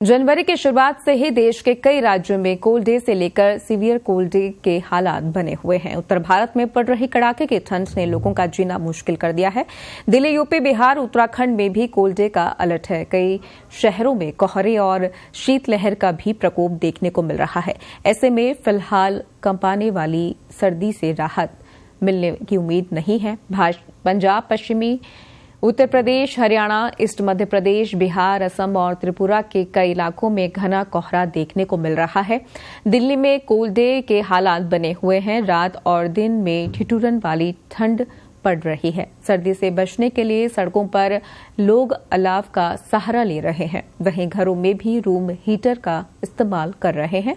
जनवरी की शुरुआत से ही देश के कई राज्यों में कोल्ड डे से लेकर सीवियर कोल्ड डे के हालात बने हुए हैं। उत्तर भारत में पड़ रही कड़ाके की ठंड ने लोगों का जीना मुश्किल कर दिया है। दिल्ली, यूपी, बिहार, उत्तराखंड में भी कोल्ड डे का अलर्ट है। कई शहरों में कोहरे और शीतलहर का भी प्रकोप देखने को मिल रहा है। ऐसे में फिलहाल कंपाने वाली सर्दी से राहत मिलने की उम्मीद नहीं है। पंजाब, पश्चिमी उत्तर प्रदेश, हरियाणा, ईस्ट मध्य प्रदेश, बिहार, असम और त्रिपुरा के कई इलाकों में घना कोहरा देखने को मिल रहा है। दिल्ली में कोल्ड डे के हालात बने हुए हैं। रात और दिन में ठिठुरन वाली ठंड पड़ रही है। सर्दी से बचने के लिए सड़कों पर लोग अलाव का सहारा ले रहे हैं। वहीं घरों में भी रूम हीटर का इस्तेमाल कर रहे हैं।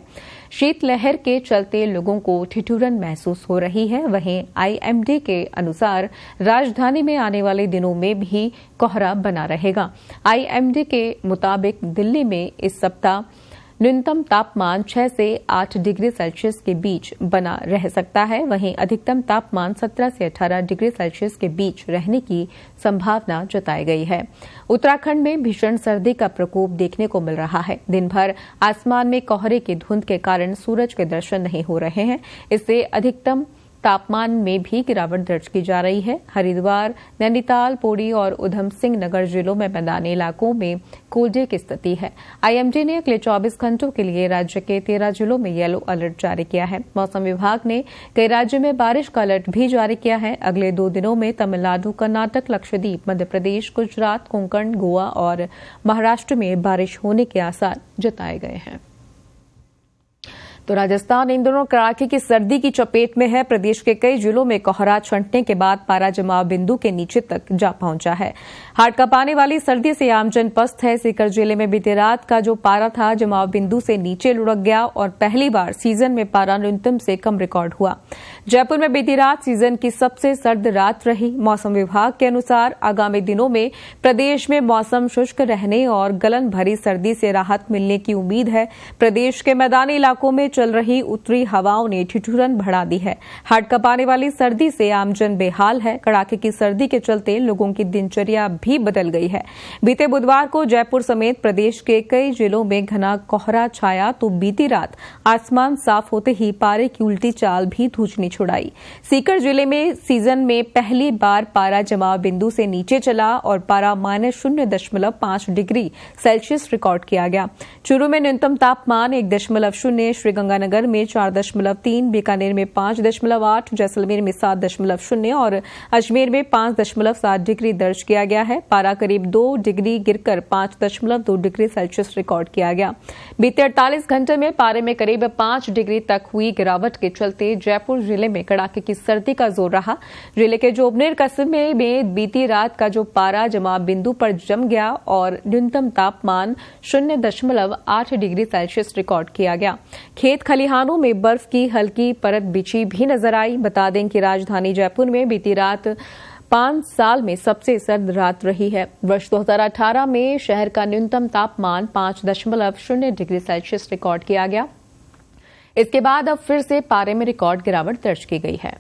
शीतलहर के चलते लोगों को ठिठुरन महसूस हो रही है। वहीं आईएमडी के अनुसार राजधानी में आने वाले दिनों में भी कोहरा बना रहेगा। आईएमडी के मुताबिक दिल्ली में इस सप्ताह न्यूनतम तापमान 6 से 8 डिग्री सेल्सियस के बीच बना रह सकता है। वहीं अधिकतम तापमान 17 से 18 डिग्री सेल्सियस के बीच रहने की संभावना जताई गई है। उत्तराखंड में भीषण सर्दी का प्रकोप देखने को मिल रहा है। दिन भर आसमान में कोहरे की धुंध के कारण सूरज के दर्शन नहीं हो रहे हैं। इससे अधिकतम तापमान में भी गिरावट दर्ज की जा रही है। हरिद्वार, नैनीताल, पौड़ी और उधम सिंह नगर जिलों में मैदानी इलाकों में कोल्ड डे की स्थिति है। आईएमडी ने अगले 24 घंटों के लिए राज्य के 13 जिलों में येलो अलर्ट जारी किया है। मौसम विभाग ने कई राज्यों में बारिश का अलर्ट भी जारी किया है। अगले 2 दिनों में तमिलनाडु, कर्नाटक, लक्षद्वीप, मध्य प्रदेश, गुजरात, कोंकण, गोवा और महाराष्ट्र में बारिश होने के आसार जताए गए हैं। तो राजस्थान इन दिनों कड़ाके की सर्दी की चपेट में है। प्रदेश के कई जिलों में कोहरा छंटने के बाद पारा जमाव बिंदु के नीचे तक जा पहुंचा है। हाड़ कांपाने वाली सर्दी से आमजन पस्त है। सीकर जिले में बीती रात का जो पारा था जमाव बिंदु से नीचे लुढ़क गया और पहली बार सीजन में पारा न्यूनतम से कम रिकॉर्ड हुआ। जयपुर में बीती रात सीजन की सबसे सर्द रात रही। मौसम विभाग के अनुसार आगामी दिनों में प्रदेश में मौसम शुष्क रहने और गलन भरी सर्दी से राहत मिलने की उम्मीद है। प्रदेश के मैदानी इलाकों में चल रही उत्तरी हवाओं ने ठिठुरन बढ़ा दी है। हाड़ कांपाने वाली सर्दी से आमजन बेहाल है। कड़ाके की सर्दी के चलते लोगों की दिनचर्या भी बदल गई है। बीते बुधवार को जयपुर समेत प्रदेश के कई जिलों में घना कोहरा छाया तो बीती रात आसमान साफ होते ही पारे की उल्टी चाल भी धूचनी छुड़ाई। सीकर जिले में सीजन में पहली बार पारा जमाव बिंदु से नीचे चला और पारा -0.5 डिग्री सेल्सियस रिकॉर्ड किया गया। चूरू में न्यूनतम तापमान 1.0, श्रीगंगानगर में 4.3, बीकानेर में 5.8, जैसलमेर में 7.0 और अजमेर में 5.7 डिग्री दर्ज किया गया है। पारा करीब 2 डिग्री गिरकर 5.2 डिग्री सेल्सियस रिकॉर्ड किया गया। बीते 48 घंटे में पारे में करीब 5 डिग्री तक हुई गिरावट के चलते जयपुर जिले में कड़ाके की सर्दी का जोर रहा। जिले के जोबनेर कस्बे में बीती रात का जो पारा जमाव बिंदु पर जम गया और न्यूनतम तापमान 0.8 डिग्री सेल्सियस रिकॉर्ड किया गया। खेत खलिहानों में बर्फ की हल्की परत बिछी भी नजर आई। बता दें कि राजधानी जयपुर में बीती रात 5 साल में सबसे सर्द रात रही है। वर्ष 2018 में शहर का न्यूनतम तापमान 5.0 डिग्री सेल्सियस रिकॉर्ड किया गया। इसके बाद अब फिर से पारे में रिकॉर्ड गिरावट दर्ज की गई है।